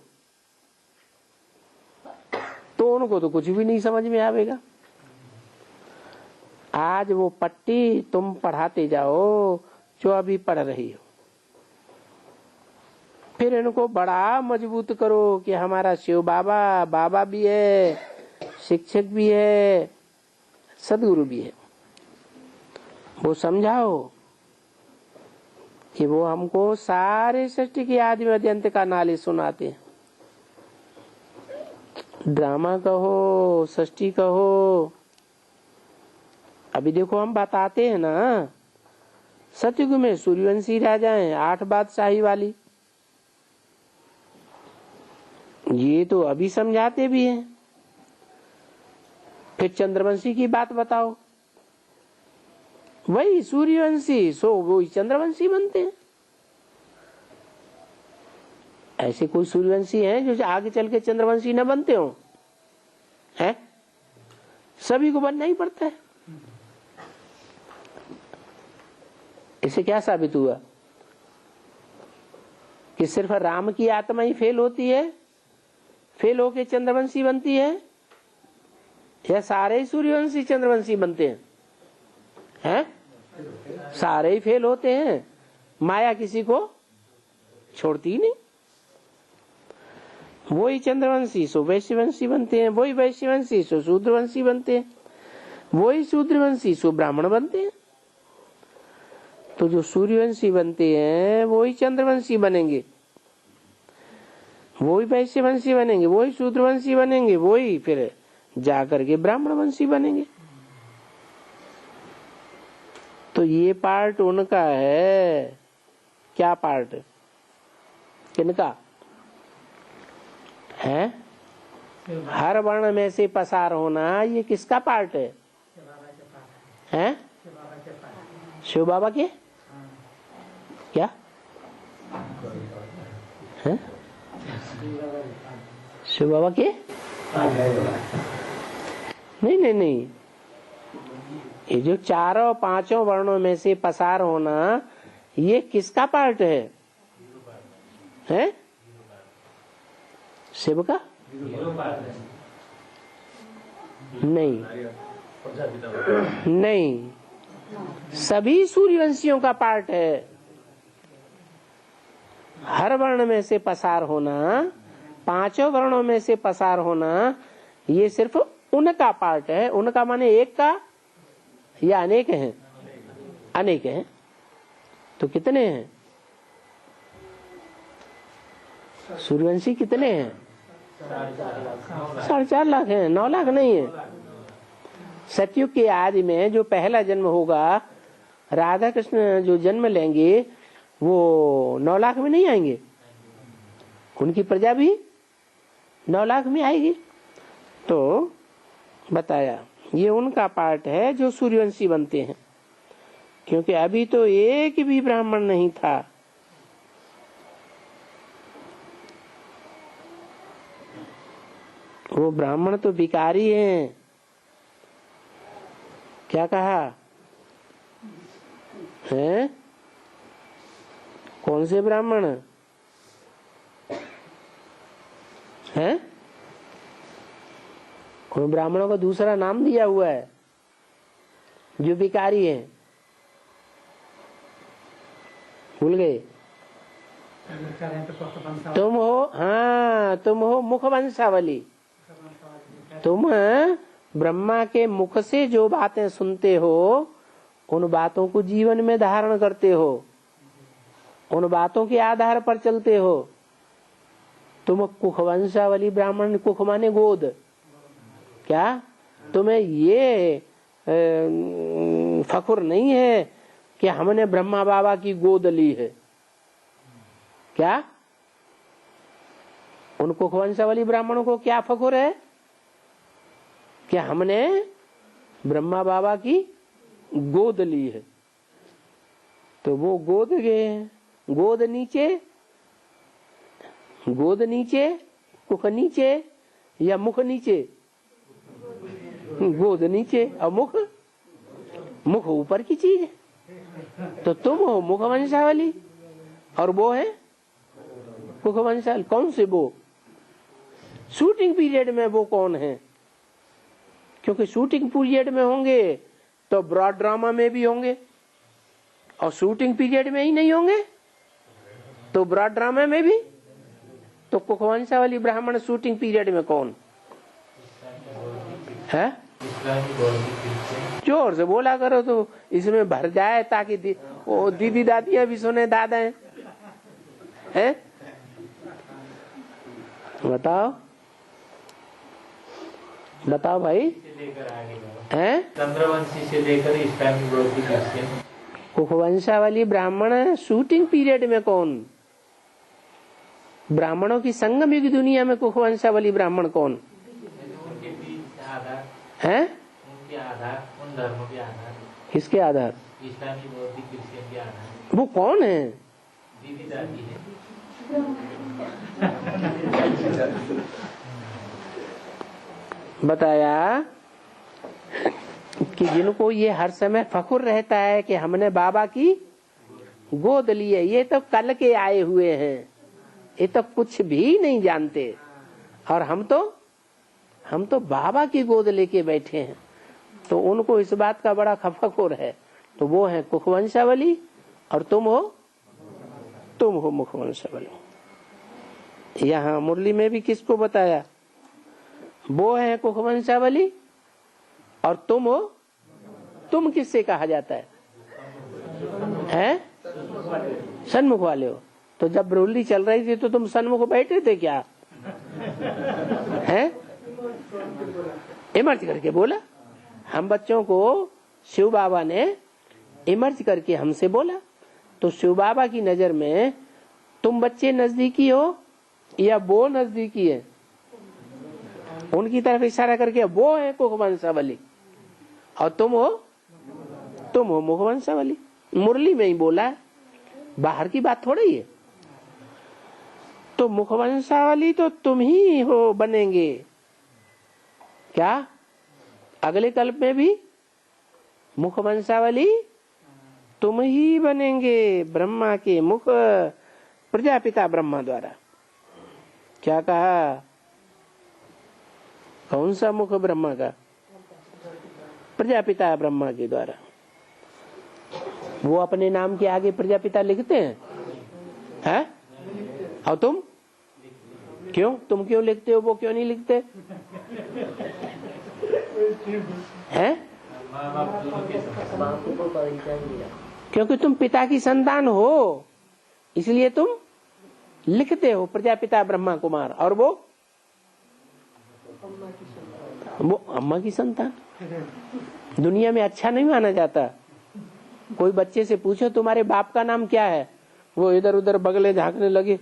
तो उनको तो कुछ भी नहीं समझ में आवेगा। आज वो पट्टी तुम पढ़ाते जाओ जो अभी पढ़ रही हो, फिर इनको बड़ा मजबूत करो कि हमारा शिव बाबा बाबा भी है, शिक्षक भी है, सदगुरु भी है। वो समझाओ कि वो हमको सारे सृष्टि के आदि मध्य अंत का नाले सुनाते हैं। ड्रामा कहो, सृष्टि कहो। अभी देखो हम बताते हैं ना, सतयुग में सूर्यवंशी राजाएं, 8 बादशाही वाली, ये तो अभी समझाते भी हैं। फिर चंद्रवंशी की बात बताओ, वही सूर्यवंशी सो वही चंद्रवंशी बनते हैं। ऐसे कोई सूर्यवंशी हैं जो आगे चल के चंद्रवंशी न बनते हो? हैं? सभी को बनना ही पड़ता है। इससे क्या साबित हुआ कि सिर्फ राम की आत्मा ही फेल होती है, फेल होके चंद्रवंशी बनती है, या सारे ही सूर्यवंशी चंद्रवंशी बनते हैं? हैं? सारे ही फेल होते हैं। माया किसी को छोड़ती ही नहीं। वही चंद्रवंशी सो वैश्यवंशी बनते हैं, वही वैश्यवंशी सो शूद्रवंशी बनते हैं, वही शूद्रवंशी सो ब्राह्मण बनते हैं। तो जो सूर्यवंशी बनते हैं वही चंद्रवंशी बनेंगे, वही वैश्यवंशी बनेंगे, वही शूद्रवंशी बनेंगे, वही फिर जाकर के ब्राह्मण वंशी बनेंगे। तो ये पार्ट उनका है। क्या पार्ट? किनका है? हर वर्ण में से पसार होना, ये किसका पार्ट है? हैं? शिव बाबा के? क्या है? शिव बाबा के? नहीं नहीं नहीं, ये जो चारों पांचों वर्णों में से पसार होना, ये किसका पार्ट है? हैं? शिव का? नहीं नहीं, सभी सूर्यवंशियों का पार्ट है। हर वर्ण में से पसार होना, पांचों वर्णों में से पसार होना, ये सिर्फ उनका पार्ट है। उनका माने एक का या अनेक हैं? अनेक हैं। तो कितने हैं सूर्यवंशी? कितने हैं? 4.5 लाख हैं, 9 लाख नहीं है। सतयुग के आदि में जो पहला जन्म होगा, राधा कृष्ण जो जन्म लेंगे, वो 9 लाख में नहीं आएंगे। उनकी प्रजा भी 9 लाख में आएगी। तो बताया ये उनका पार्ट है जो सूर्यवंशी बनते हैं, क्योंकि अभी तो एक भी ब्राह्मण नहीं था। वो ब्राह्मण तो भिखारी हैं। क्या कहा है? कौन से ब्राह्मण हैं? उन ब्राह्मणों को दूसरा नाम दिया हुआ है जो भिखारी हैं। भूल गए? तुम हो, हाँ, तुम हो मुख वंशावली। तुम ब्रह्मा के मुख से जो बातें सुनते हो, उन बातों को जीवन में धारण करते हो, उन बातों के आधार पर चलते हो। तुम कुखवंशावली ब्राह्मण, कुख माने गोद। क्या तुम्हें ये फखुर नहीं है कि हमने ब्रह्मा बाबा की गोद ली है? क्या उन कुखवंशावली ब्राह्मणों को क्या फखुर है कि हमने ब्रह्मा बाबा की गोद ली है? तो वो गोद गए हैं। गोद नीचे, गोद नीचे, कुख नीचे या मुख नीचे? गोद नीचे और मुख, मुख ऊपर की चीज है। तो तुम हो मुख वंशावली और वो है कुख वंशावली। कौन से वो? शूटिंग पीरियड में वो कौन है? क्योंकि शूटिंग पीरियड में होंगे तो ब्रॉड ड्रामा में भी होंगे, और शूटिंग पीरियड में ही नहीं होंगे तो ब्रॉड ड्रामा में भी। तो कुखवंशावली ब्राह्मण शूटिंग पीरियड में कौन है? जोर से बोला करो तो इसमें भर जाए, ताकि दीदी दादियां भी सुने, दादा हैं। बताओ बताओ भाई। हैं? चंद्रवंशी से लेकर इस्लामिक बौद्धिक क्रिश्चियन। कुखवंशावली ब्राह्मण शूटिंग पीरियड में कौन? ब्राह्मणों की संगम युग दुनिया में कुखवंशावली ब्राह्मण कौन है? उनके आधार, उन धर्मों के आधार। किसके आधार? इस्लामी बौद्धिक क्रिश्चियन के आधार। वो कौन है? दीदी दादी है। बताया कि जिनको ये हर समय फखुर रहता है कि हमने बाबा की गोद ली है, ये तो कल के आए हुए हैं, ये तो कुछ भी नहीं जानते। और हम तो बाबा की गोद लेके बैठे हैं। तो उनको इस बात का बड़ा फखुर है। तो वो है कुखवंशावली और तुम हो मुखवंशावली। यहाँ मुरली में भी किसको बताया? वो है कुख वंशावली और तुम हो। तुम किससे कहा जाता है? सन्मुख वाले हो। तो जब मुरली चल रही थी तो तुम सन्मुख बैठे थे क्या? हैं? इमर्ज करके बोला। हम बच्चों को शिव बाबा ने इमर्ज करके हमसे बोला। तो शिव बाबा की नजर में तुम बच्चे नजदीकी हो या वो नजदीकी है? उनकी तरफ इशारा करके वो है कुख वंशावली और तुम हो मुख वंशावली। मुरली में ही बोला है, बाहर की बात थोड़ी है। तो मुख वंशावली तो तुम ही हो बनेंगे क्या? अगले कल्प में भी मुख वंशावली तुम ही बनेंगे, ब्रह्मा के मुख, प्रजापिता ब्रह्मा द्वारा। क्या कहा? कौन सा मुख ब्रह्मा का? प्रजापिता ब्रह्मा के द्वारा। वो अपने नाम के आगे प्रजापिता लिखते हैं? और तुम क्यों लिखते हो? वो क्यों नहीं लिखते हैं? क्योंकि तुम पिता की संतान हो, इसलिए तुम लिखते हो प्रजापिता ब्रह्मा कुमार। और वो अम्मा की संतान। दुनिया में अच्छा नहीं माना जाता। कोई बच्चे से पूछो तुम्हारे बाप का नाम क्या है, वो इधर उधर बगले झांकने लगे,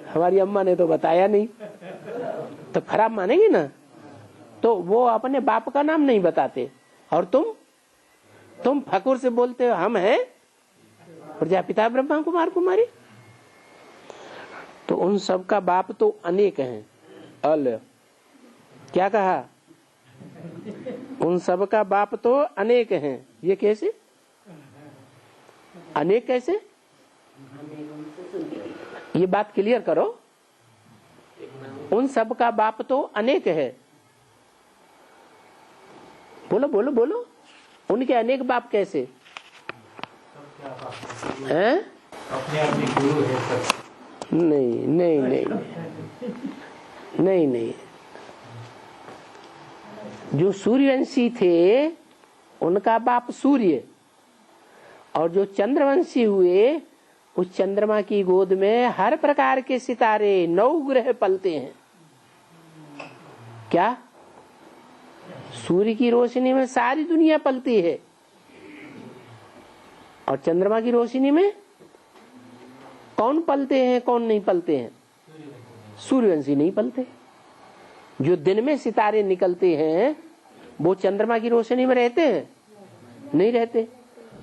हमारी अम्मा ने तो बताया नहीं, तो खराब मानेंगे ना। तो वो अपने बाप का नाम नहीं बताते। और तुम फकुर से बोलते हो हम हैं प्रजापिता ब्रह्मा कुमार कुमारी। तो उन सब का बाप तो अनेक हैं। क्या कहा? उन सब का बाप तो अनेक हैं। ये कैसे? अनेक कैसे? ये बात क्लियर करो। उन सब का बाप तो अनेक है। बोलो बोलो बोलो। उनके अनेक बाप कैसे हैं? अपने अपने गुरु है सब। नहीं नहीं नहीं नहीं नहीं। जो सूर्यवंशी थे उनका बाप सूर्य, और जो चंद्रवंशी हुए उस चंद्रमा की गोद में हर प्रकार के सितारे 9 ग्रह पलते हैं। क्या? सूर्य की रोशनी में सारी दुनिया पलती है और चंद्रमा की रोशनी में कौन पलते हैं कौन नहीं पलते हैं? सूर्यवंशी नहीं पलते। जो दिन में सितारे निकलते हैं वो चंद्रमा की रोशनी में रहते हैं? नहीं रहते।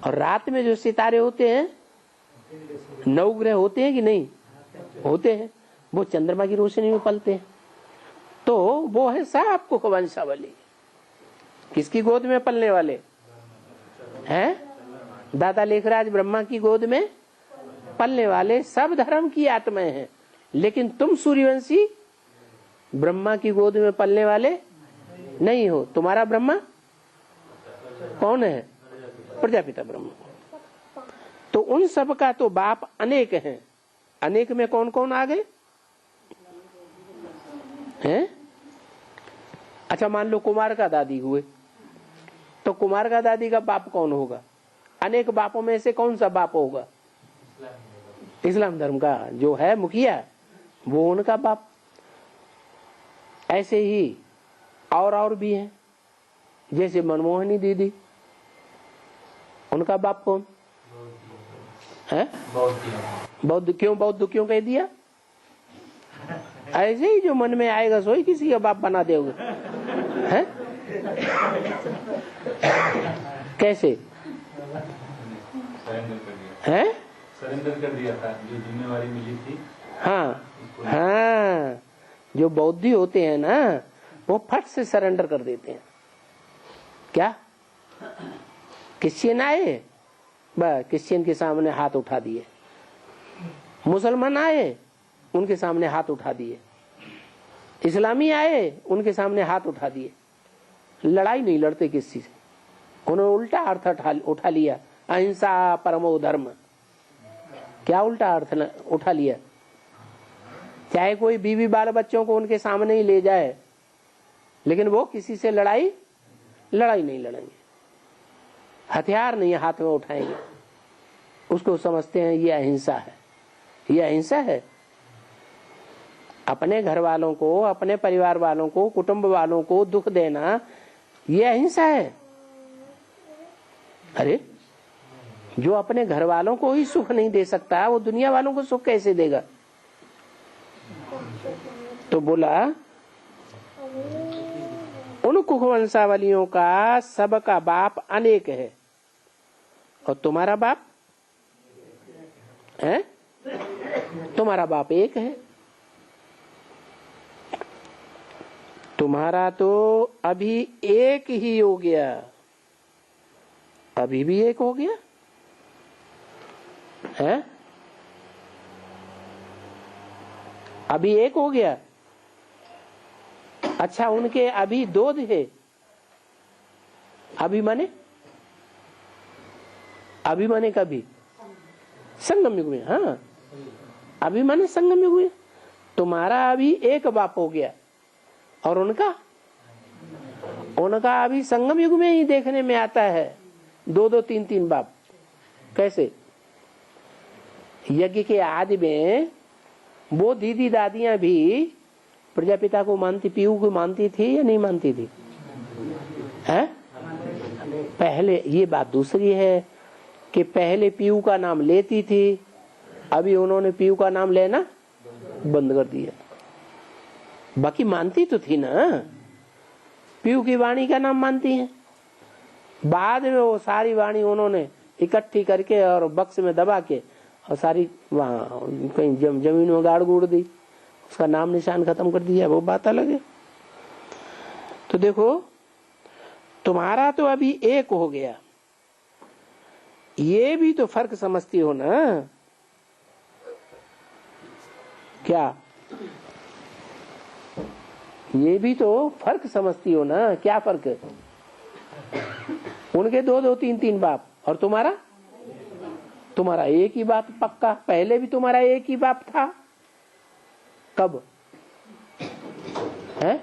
और रात में जो सितारे होते हैं 9 ग्रह होते हैं कि नहीं होते हैं, वो चंद्रमा की रोशनी में पलते हैं। तो वो है साहब कुख वंशावली। किसकी गोद में पलने वाले हैं? दादा लेखराज ब्रह्मा की गोद में पलने वाले सब धर्म की आत्माएं हैं। लेकिन तुम सूर्यवंशी ब्रह्मा की गोद में पलने वाले नहीं हो। तुम्हारा ब्रह्मा कौन है? प्रजापिता ब्रह्मा। तो उन सब का तो बाप अनेक हैं। अनेक में कौन कौन आ गए हैं? अच्छा, मान लो कुमार का दादी हुए, तो कुमार का दादी का बाप कौन होगा? अनेक बापों में से कौन सा बाप होगा? इस्लाम धर्म का जो है मुखिया, वो उनका बाप। ऐसे ही और भी हैं, जैसे मनमोहनी दीदी, उनका बाप कौन है? बौद्ध। क्यों बौद्ध क्यों कह दिया? ऐसे ही जो मन में आएगा सोई किसी का बाप बना दोगे हैं? कैसे हैं? सरेंडर कर दिया था, जो जिम्मेवारी मिली थी। हाँ, जो बौद्धि होते हैं ना वो फट से सरेंडर कर देते हैं। क्या? क्रिश्चियन आए, बस क्रिश्चियन के सामने हाथ उठा दिए। मुसलमान आए, उनके सामने हाथ उठा दिए। इस्लामी आए, उनके सामने हाथ उठा दिए। लड़ाई नहीं लड़ते किसी से, उन्होंने उल्टा अर्थ उठा लिया, अहिंसा परमो धर्म। क्या उल्टा अर्थ उठा लिया? चाहे कोई बीवी बाल बच्चों को उनके सामने ही ले जाए, लेकिन वो किसी से लड़ाई नहीं लड़ेंगे, हथियार नहीं हाथ में उठाएंगे। उसको समझते हैं ये अहिंसा है। ये अहिंसा है। अपने घर वालों को, अपने परिवार वालों को, कुटुंब वालों को दुख देना, ये अहिंसा है। अरे जो अपने घर वालों को ही सुख नहीं दे सकता, वो दुनिया वालों को सुख कैसे देगा? तो बोला उन कुखवंशावलियों का सबका बाप अनेक है और तुम्हारा बाप है, तुम्हारा बाप एक है। तुम्हारा तो अभी एक ही हो गया, अभी भी एक हो गया है, अभी एक हो गया। अच्छा, उनके अभी दो थे। अभी माने कभी संगम युग में। हाँ, अभी माने संगम युग में। तुम्हारा अभी एक बाप हो गया और उनका अभी संगम युग में ही देखने में आता है दो दो तीन तीन बाप। कैसे? यज्ञ के आदि में वो दीदी दादियां भी प्रजापिता को मानती, पीयू को मानती थी या नहीं मानती थी? हैं? पहले ये बात दूसरी है कि पहले पीयू का नाम लेती थी, अभी उन्होंने पीयू का नाम लेना बंद कर दिया। बाकी मानती तो थी ना, पीयू की वाणी का नाम मानती हैं। बाद में वो सारी वाणी उन्होंने इकट्ठी करके और बक्स में दबा के और सारी वहां कहीं जमीन में गाड़ गुड़ दी, उसका नाम निशान खत्म कर दिया, वो बात अलग है। तो देखो, तुम्हारा तो अभी एक हो गया, ये भी तो फर्क समझती हो ना? क्या ये भी तो फर्क समझती हो ना? क्या फर्क है? उनके दो दो तीन तीन बाप और तुम्हारा एक ही बाप पक्का। पहले भी तुम्हारा एक ही बाप था। कब? है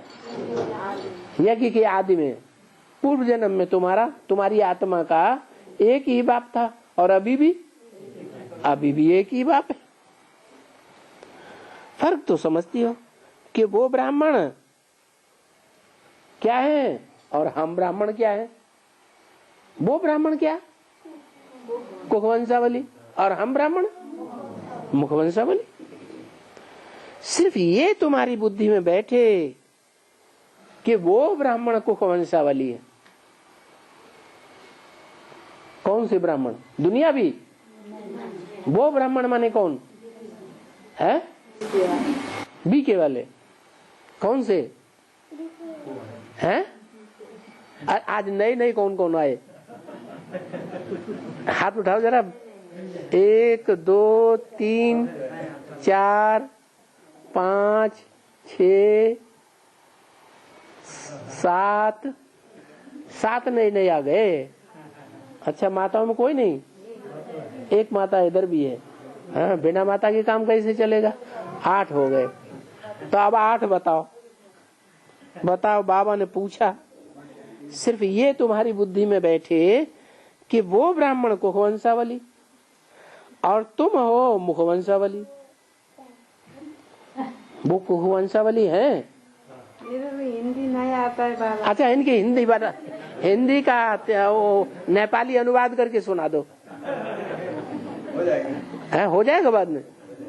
यज्ञ के आदि में, पूर्व जन्म में तुम्हारी आत्मा का एक ही बाप था और अभी भी एक ही बाप है। फर्क तो समझती हो कि वो ब्राह्मण क्या है और हम ब्राह्मण क्या है? वो ब्राह्मण क्या कुखवंशावली और हम ब्राह्मण मुखवंशावली। सिर्फ ये तुम्हारी बुद्धि में बैठे कि वो ब्राह्मण कुखवंशावली है। कौन से ब्राह्मण? दुनिया भी। वो ब्राह्मण माने कौन है? बीके वाले। कौन से हैं? आज नए कौन कौन आए? हाथ उठाओ जरा। 1 2 3 4 5 6 7 नए आ गए। अच्छा, माताओं में कोई नहीं? एक माता इधर भी है। हाँ, बिना माता के काम कैसे चलेगा? 8 हो गए। तो अब 8 बताओ। बाबा ने पूछा। सिर्फ ये तुम्हारी बुद्धि में बैठे कि वो ब्राह्मण कुखवंशावली और तुम हो मुखवंशावली। वो कुखवंशावली है। हिंदी नहीं आता है बाबा। अच्छा, इनकी हिंदी का वो नेपाली अनुवाद करके सुना दो। हो जाएगा बाद में?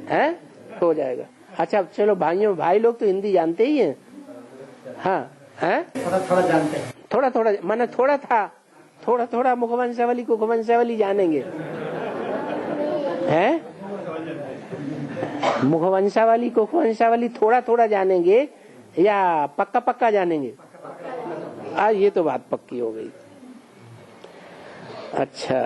है, हो जाएगा। अच्छा चलो, भाई लोग तो हिंदी जानते ही हैं। हाँ, है थोड़ा जानते हैं। थोड़ा माने थोड़ा मुखवंशावली कुखवंशावली जानेंगे। है मुखवंशावली कुखवंशावली थोड़ा जानेंगे या पक्का जानेंगे? आज ये तो बात पक्की हो गई। अच्छा,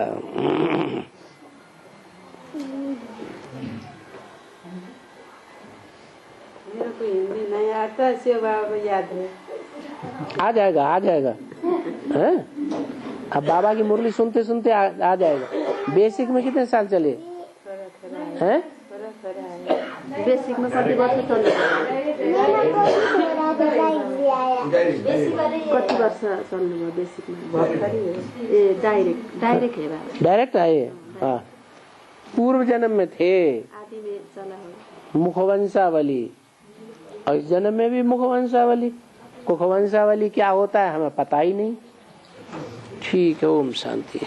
मेरे को हिंदी नहीं आता, से बाबा याद है। आ जाएगा। हैं? अब बाबा की मुरली सुनते सुनते आ जाएगा। बेसिक में कितने साल चले हैं? बेसिक में कति वर्ष चल्यो कति वर्ष चल्नुभयो बेसिकमा भर्खरै हो ए डाइरेक्ट हेरा डायरेक्ट आए। हाँ, पूर्व जन्म में थे आदि में चला हो मुखवंशावली, और इस जन्म में भी मुखवंशावली। मुखवंशावली क्या होता है हमें पता ही नहीं। ठीक है, ओम शांति।